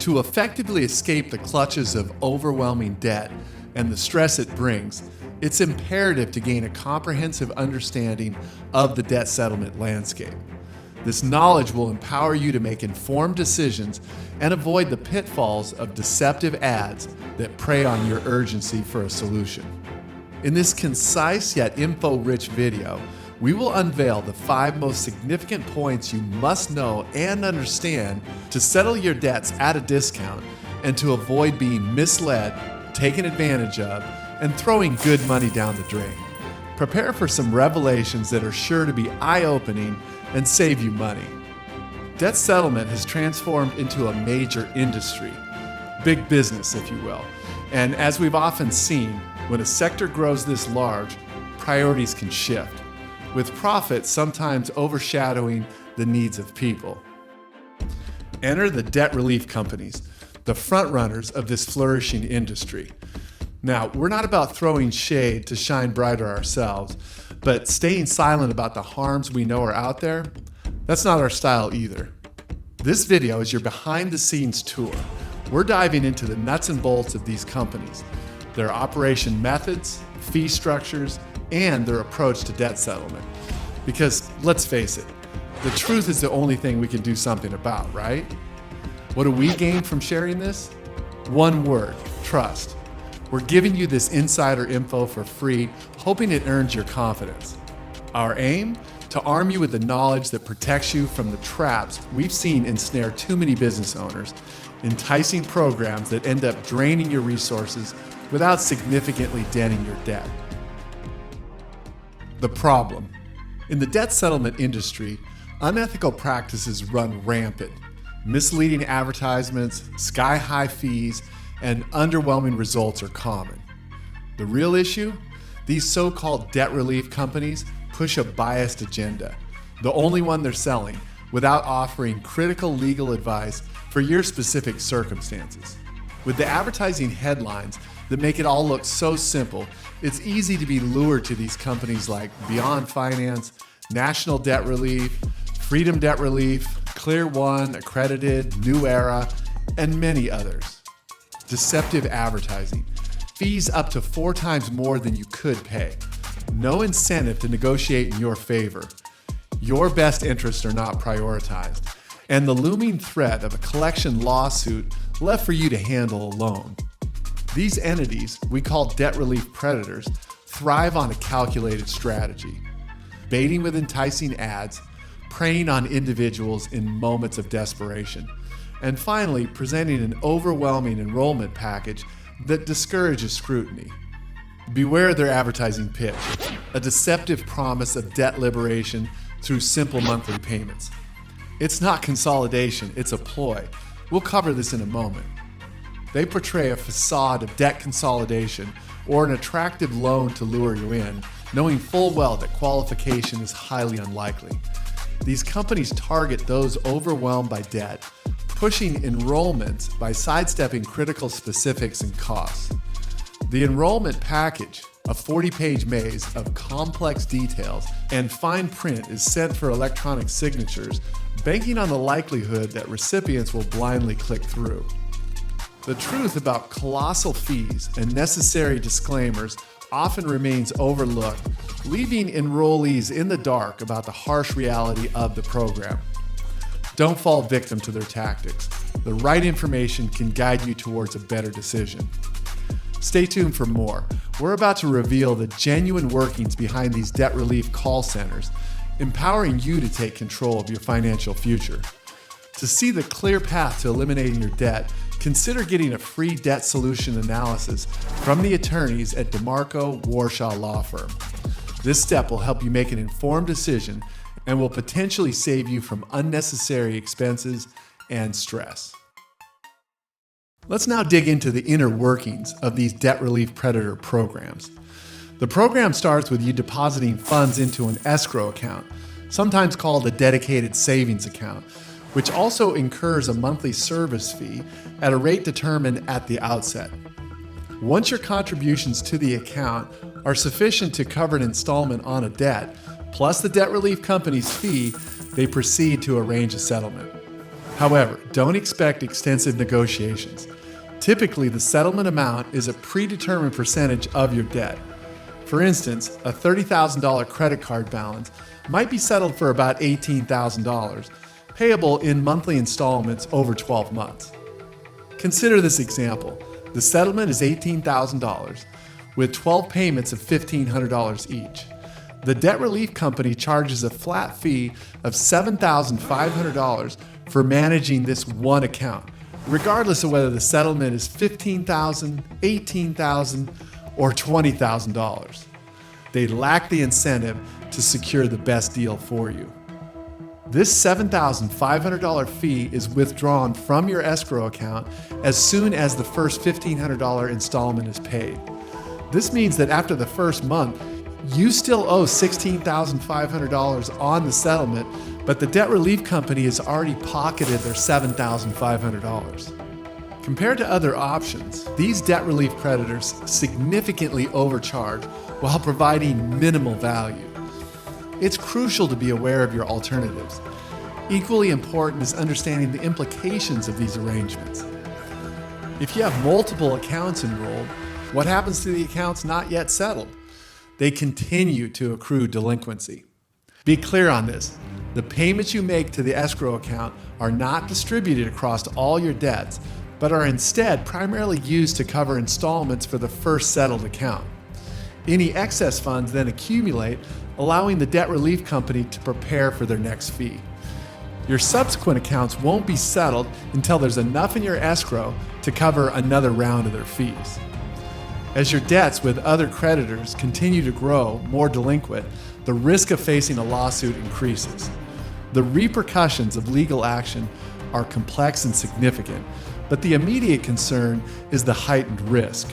To effectively escape the clutches of overwhelming debt and the stress it brings, it's imperative to gain a comprehensive understanding of the debt settlement landscape. This knowledge will empower you to make informed decisions and avoid the pitfalls of deceptive ads that prey on your urgency for a solution. In this concise yet info-rich video, we will unveil the 5 most significant points you must know and understand to settle your debts at a discount and to avoid being misled, taken advantage of, and throwing good money down the drain. Prepare for some revelations that are sure to be eye-opening and save you money. Debt settlement has transformed into a major industry, big business, if you will. And as we've often seen, when a sector grows this large, priorities can shift, with profit sometimes overshadowing the needs of people. Enter the debt relief companies, the front runners of this flourishing industry. Now, we're not about throwing shade to shine brighter ourselves, but staying silent about the harms we know are out there, that's not our style either. This video is your behind-the-scenes tour. We're diving into the nuts and bolts of these companies, their operation methods, fee structures, and their approach to debt settlement. Because let's face it, the truth is the only thing we can do something about, right? What do we gain from sharing this? One word: trust. We're giving you this insider info for free, hoping it earns your confidence. Our aim? To arm you with the knowledge that protects you from the traps we've seen ensnare too many business owners, enticing programs that end up draining your resources without significantly denting your debt. The problem. In the debt settlement industry, unethical practices run rampant. Misleading advertisements, sky-high fees, and underwhelming results are common. The real issue? These so-called debt relief companies push a biased agenda, the only one they're selling, without offering critical legal advice for your specific circumstances. With the advertising headlines that make it all look so simple, it's easy to be lured to these companies like Beyond Finance, National Debt Relief, Freedom Debt Relief, Clear One, Accredited, New Era, and many others. Deceptive advertising, fees up to 4 times more than you could pay, no incentive to negotiate in your favor. Your best interests are not prioritized, and the looming threat of a collection lawsuit left for you to handle alone. These entities, we call debt relief predators, thrive on a calculated strategy, baiting with enticing ads, preying on individuals in moments of desperation, and finally presenting an overwhelming enrollment package that discourages scrutiny. Beware their advertising pitch, a deceptive promise of debt liberation through simple monthly payments. It's not consolidation, it's a ploy. We'll cover this in a moment. They portray a facade of debt consolidation or an attractive loan to lure you in, knowing full well that qualification is highly unlikely. These companies target those overwhelmed by debt, pushing enrollments by sidestepping critical specifics and costs. The enrollment package, a 40-page maze of complex details and fine print, is sent for electronic signatures, banking on the likelihood that recipients will blindly click through. The truth about colossal fees and necessary disclaimers often remains overlooked, leaving enrollees in the dark about the harsh reality of the program. Don't fall victim to their tactics. The right information can guide you towards a better decision. Stay tuned for more. We're about to reveal the genuine workings behind these debt relief call centers, empowering you to take control of your financial future. To see the clear path to eliminating your debt, consider getting a free debt solution analysis from the attorneys at DeMarco Warshaw Law Firm. This step will help you make an informed decision and will potentially save you from unnecessary expenses and stress. Let's now dig into the inner workings of these debt relief predator programs. The program starts with you depositing funds into an escrow account, sometimes called a dedicated savings account, which also incurs a monthly service fee at a rate determined at the outset. Once your contributions to the account are sufficient to cover an installment on a debt, plus the debt relief company's fee, they proceed to arrange a settlement. However, don't expect extensive negotiations. Typically, the settlement amount is a predetermined percentage of your debt. For instance, a $30,000 credit card balance might be settled for about $18,000, payable in monthly installments over 12 months. Consider this example. The settlement is $18,000 with 12 payments of $1,500 each. The debt relief company charges a flat fee of $7,500 for managing this one account, regardless of whether the settlement is $15,000, $18,000, or $20,000. They lack the incentive to secure the best deal for you. This $7,500 fee is withdrawn from your escrow account as soon as the first $1,500 installment is paid. This means that after the first month, you still owe $16,500 on the settlement, but the debt relief company has already pocketed their $7,500. Compared to other options, these debt relief creditors significantly overcharge while providing minimal value. It's crucial to be aware of your alternatives. Equally important is understanding the implications of these arrangements. If you have multiple accounts enrolled, what happens to the accounts not yet settled? They continue to accrue delinquency. Be clear on this. The payments you make to the escrow account are not distributed across all your debts, but are instead primarily used to cover installments for the first settled account. Any excess funds then accumulate, allowing the debt relief company to prepare for their next fee. Your subsequent accounts won't be settled until there's enough in your escrow to cover another round of their fees. As your debts with other creditors continue to grow more delinquent, the risk of facing a lawsuit increases. The repercussions of legal action are complex and significant, but the immediate concern is the heightened risk.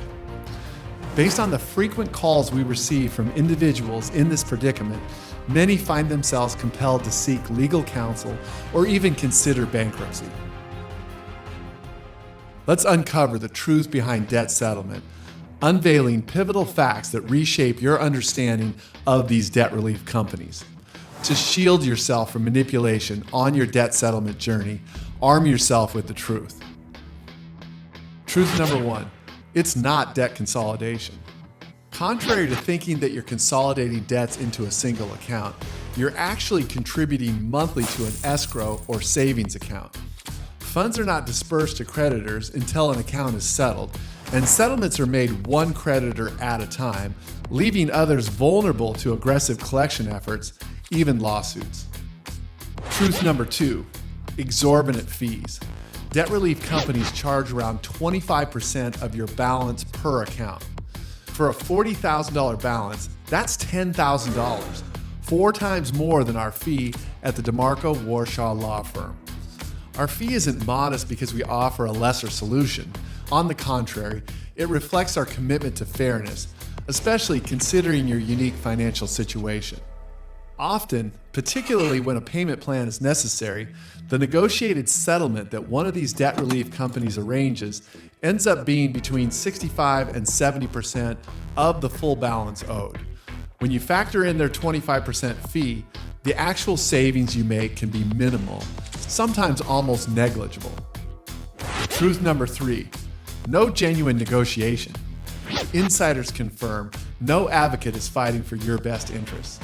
Based on the frequent calls we receive from individuals in this predicament, many find themselves compelled to seek legal counsel or even consider bankruptcy. Let's uncover the truth behind debt settlement, unveiling pivotal facts that reshape your understanding of these debt relief companies. To shield yourself from manipulation on your debt settlement journey, arm yourself with the truth. Truth number one, it's not debt consolidation. Contrary to thinking that you're consolidating debts into a single account, you're actually contributing monthly to an escrow or savings account. Funds are not dispersed to creditors until an account is settled, and settlements are made one creditor at a time, leaving others vulnerable to aggressive collection efforts, even lawsuits. Truth number two, exorbitant fees. Debt relief companies charge around 25% of your balance per account. For a $40,000 balance, that's $10,000, 4 times more than our fee at the DeMarco Warshaw law firm. Our fee isn't modest because we offer a lesser solution. On the contrary, it reflects our commitment to fairness, especially considering your unique financial situation. Often, particularly when a payment plan is necessary, the negotiated settlement that one of these debt relief companies arranges ends up being between 65 and 70% of the full balance owed. When you factor in their 25% fee, the actual savings you make can be minimal, sometimes almost negligible. Truth number three, no genuine negotiation. Insiders confirm no advocate is fighting for your best interests.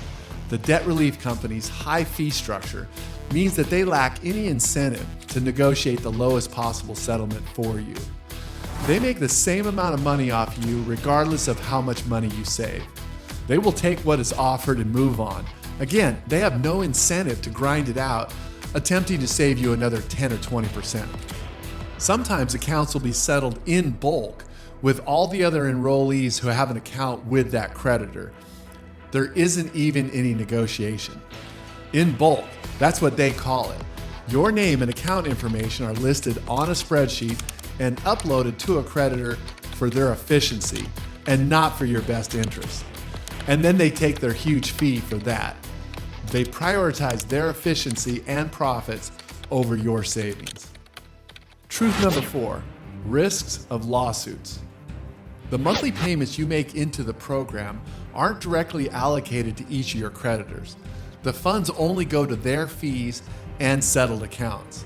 The debt relief company's high fee structure means that they lack any incentive to negotiate the lowest possible settlement for you. They make the same amount of money off you regardless of how much money you save. They will take what is offered and move on. Again, they have no incentive to grind it out, attempting to save you another 10 or 20%. Sometimes accounts will be settled in bulk with all the other enrollees who have an account with that creditor. There isn't even any negotiation. In bulk, that's what they call it. Your name and account information are listed on a spreadsheet and uploaded to a creditor for their efficiency and not for your best interest. And then they take their huge fee for that. They prioritize their efficiency and profits over your savings. Truth number four, risks of lawsuits. The monthly payments you make into the program aren't directly allocated to each of your creditors. The funds only go to their fees and settled accounts.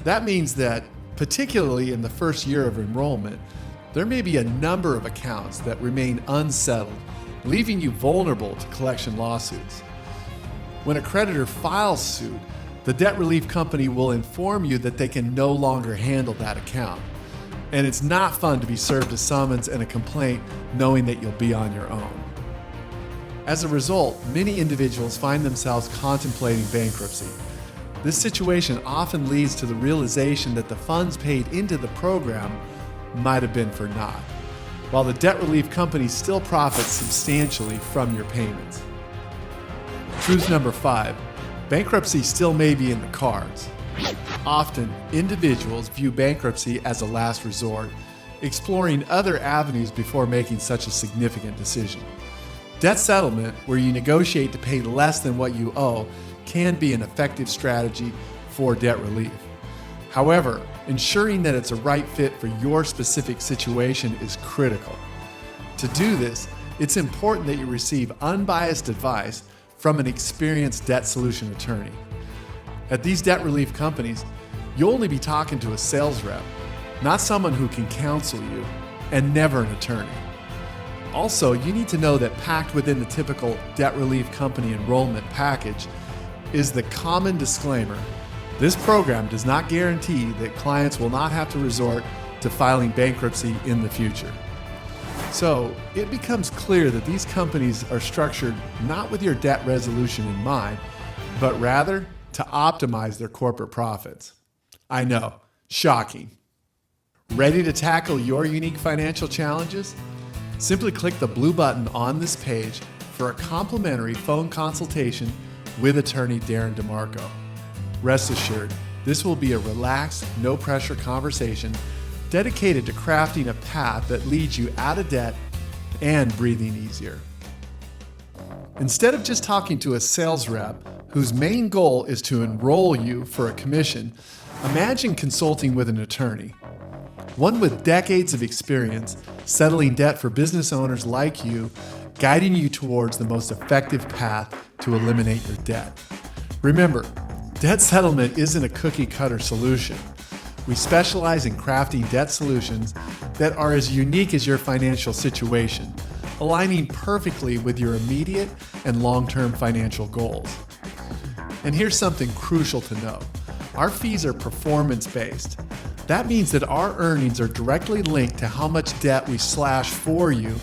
That means that, particularly in the first year of enrollment, there may be a number of accounts that remain unsettled, leaving you vulnerable to collection lawsuits. When a creditor files suit, the debt relief company will inform you that they can no longer handle that account. And it's not fun to be served a summons and a complaint knowing that you'll be on your own. As a result, many individuals find themselves contemplating bankruptcy. This situation often leads to the realization that the funds paid into the program might have been for naught, while the debt relief company still profits substantially from your payments. Truth number 5, bankruptcy still may be in the cards. Often, individuals view bankruptcy as a last resort, exploring other avenues before making such a significant decision. Debt settlement, where you negotiate to pay less than what you owe, can be an effective strategy for debt relief. However, ensuring that it's a right fit for your specific situation is critical. To do this, it's important that you receive unbiased advice from an experienced debt solution attorney. At these debt relief companies, you'll only be talking to a sales rep, not someone who can counsel you, and never an attorney. Also, you need to know that packed within the typical debt relief company enrollment package is the common disclaimer: this program does not guarantee that clients will not have to resort to filing bankruptcy in the future. So, it becomes clear that these companies are structured not with your debt resolution in mind, but rather to optimize their corporate profits. I know, shocking. Ready to tackle your unique financial challenges? Simply click the blue button on this page for a complimentary phone consultation with attorney Darren DeMarco. Rest assured, this will be a relaxed, no-pressure conversation dedicated to crafting a path that leads you out of debt and breathing easier. Instead of just talking to a sales rep whose main goal is to enroll you for a commission, imagine consulting with an attorney. One with decades of experience settling debt for business owners like you, guiding you towards the most effective path to eliminate your debt. Remember, debt settlement isn't a cookie-cutter solution. We specialize in crafting debt solutions that are as unique as your financial situation, aligning perfectly with your immediate and long-term financial goals. And here's something crucial to know. Our fees are performance-based. That means that our earnings are directly linked to how much debt we slash for you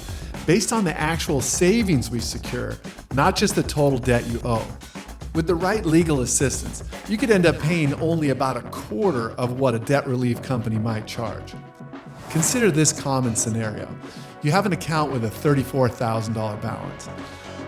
based on the actual savings we secure, not just the total debt you owe. With the right legal assistance, you could end up paying only about a quarter of what a debt relief company might charge. Consider this common scenario. You have an account with a $34,000 balance.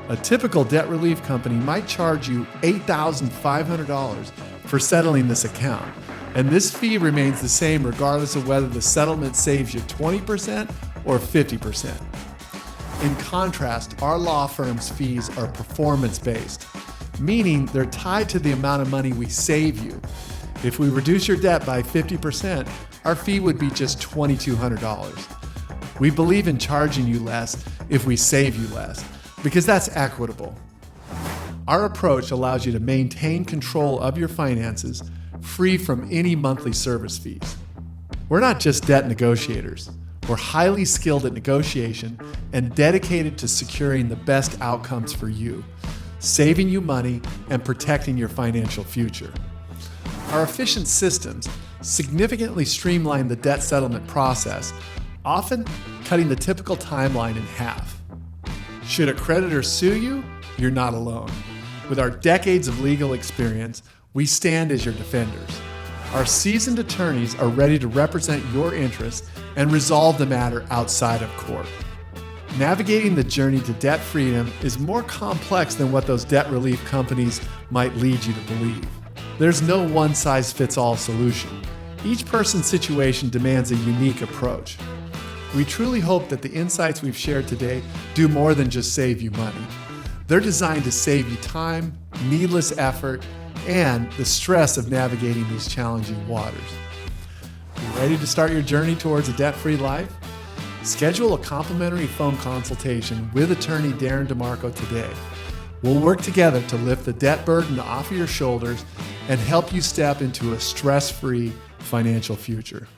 A typical debt relief company might charge you $8,500 for settling this account, and this fee remains the same regardless of whether the settlement saves you 20% or 50%. In contrast, our law firm's fees are performance-based, meaning they're tied to the amount of money we save you. If we reduce your debt by 50%, our fee would be just $2,200. We believe in charging you less if we save you less, because that's equitable. Our approach allows you to maintain control of your finances, free from any monthly service fees. We're not just debt negotiators. We're highly skilled at negotiation and dedicated to securing the best outcomes for you, saving you money and protecting your financial future. Our efficient systems significantly streamline the debt settlement process, often cutting the typical timeline in half. Should a creditor sue you, you're not alone. With our decades of legal experience, we stand as your defenders. Our seasoned attorneys are ready to represent your interests and resolve the matter outside of court. Navigating the journey to debt freedom is more complex than what those debt relief companies might lead you to believe. There's no one-size-fits-all solution. Each person's situation demands a unique approach. We truly hope that the insights we've shared today do more than just save you money. They're designed to save you time, needless effort, and the stress of navigating these challenging waters. You ready to start your journey towards a debt-free life? Schedule a complimentary phone consultation with attorney Darren DeMarco today. We'll work together to lift the debt burden off of your shoulders and help you step into a stress-free financial future.